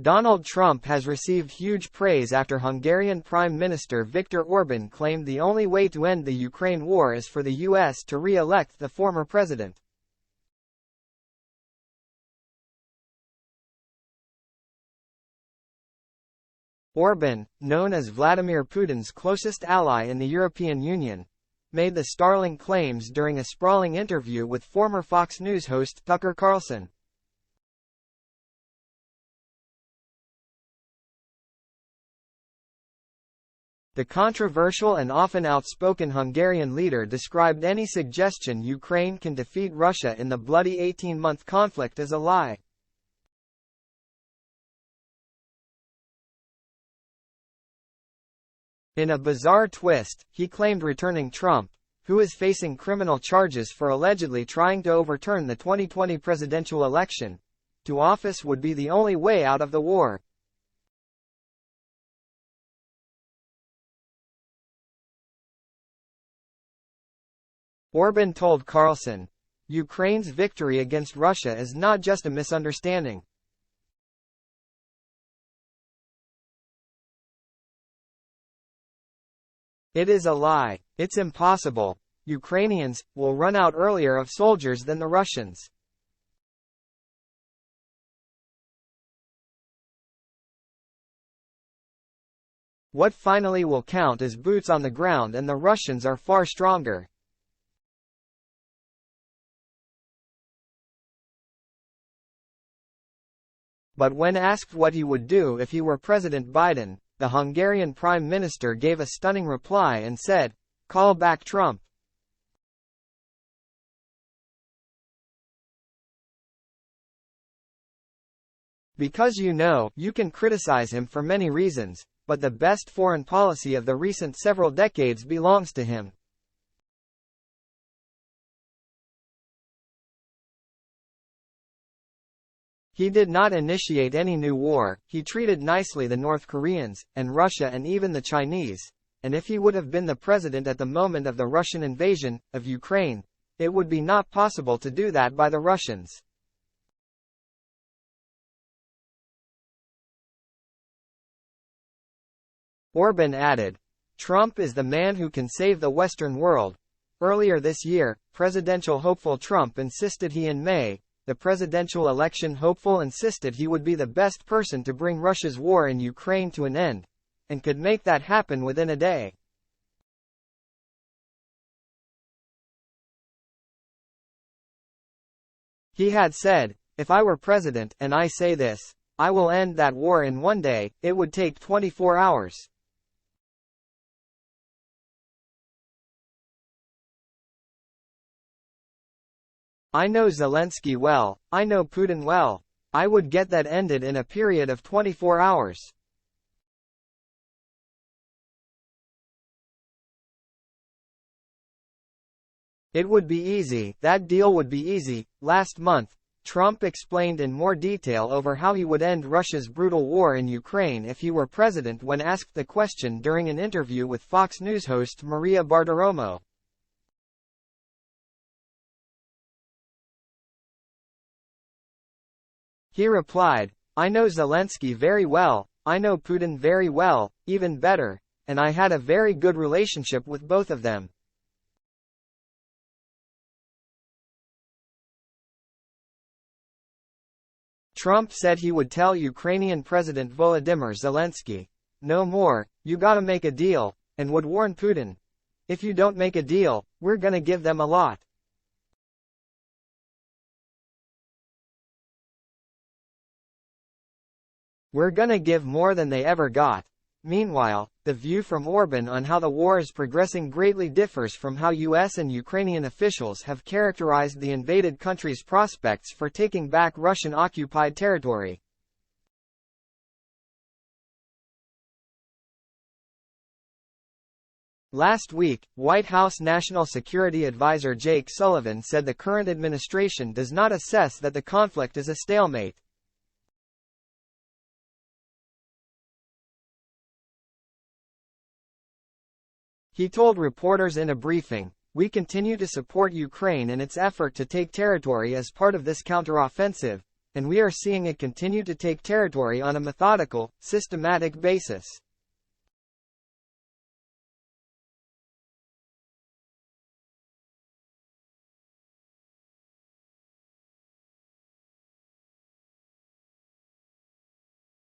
Donald Trump has received huge praise after Hungarian Prime Minister Viktor Orban claimed the only way to end the Ukraine war is for the U.S. to re-elect the former president. Orban, known as Vladimir Putin's closest ally in the European Union, made the startling claims during a sprawling interview with former Fox News host Tucker Carlson. The controversial and often outspoken Hungarian leader described any suggestion Ukraine can defeat Russia in the bloody 18-month conflict as a lie. In a bizarre twist, he claimed returning Trump, who is facing criminal charges for allegedly trying to overturn the 2020 presidential election, to office would be the only way out of the war. Orban told Carlson, "Ukraine's victory against Russia is not just a misunderstanding. It is a lie. It's impossible. Ukrainians will run out earlier of soldiers than the Russians. What finally will count is boots on the ground, and the Russians are far stronger." But when asked what he would do if he were President Biden, the Hungarian Prime Minister gave a stunning reply and said, "Call back Trump." Because you can criticize him for many reasons, but the best foreign policy of the recent several decades belongs to him. He did not initiate any new war, he treated nicely the North Koreans, and Russia and even the Chinese, and if he would have been the president at the moment of the Russian invasion of Ukraine, it would be not possible to do that by the Russians. Orban added, "Trump is the man who can save the Western world." Earlier this year, presidential hopeful Trump insisted in May, the presidential election hopeful insisted he would be the best person to bring Russia's war in Ukraine to an end, and could make that happen within a day. He had said, "If I were president, and I say this, I will end that war in one day, it would take 24 hours. I know Zelensky well, I know Putin well. I would get that ended in a period of 24 hours. It would be easy, that deal would be easy." Last month, Trump explained in more detail over how he would end Russia's brutal war in Ukraine if he were president when asked the question during an interview with Fox News host Maria Bartiromo. He replied, "I know Zelensky very well, I know Putin very well, even better, and I had a very good relationship with both of them." Trump said he would tell Ukrainian President Volodymyr Zelensky, "No more, you gotta make a deal," and would warn Putin, "If you don't make a deal, we're gonna give them a lot." "We're gonna give more than they ever got." Meanwhile, the view from Orban on how the war is progressing greatly differs from how US and Ukrainian officials have characterized the invaded country's prospects for taking back Russian-occupied territory. Last week, White House National Security Advisor Jake Sullivan said the current administration does not assess that the conflict is a stalemate. He told reporters in a briefing, "We continue to support Ukraine in its effort to take territory as part of this counteroffensive, and we are seeing it continue to take territory on a methodical, systematic basis.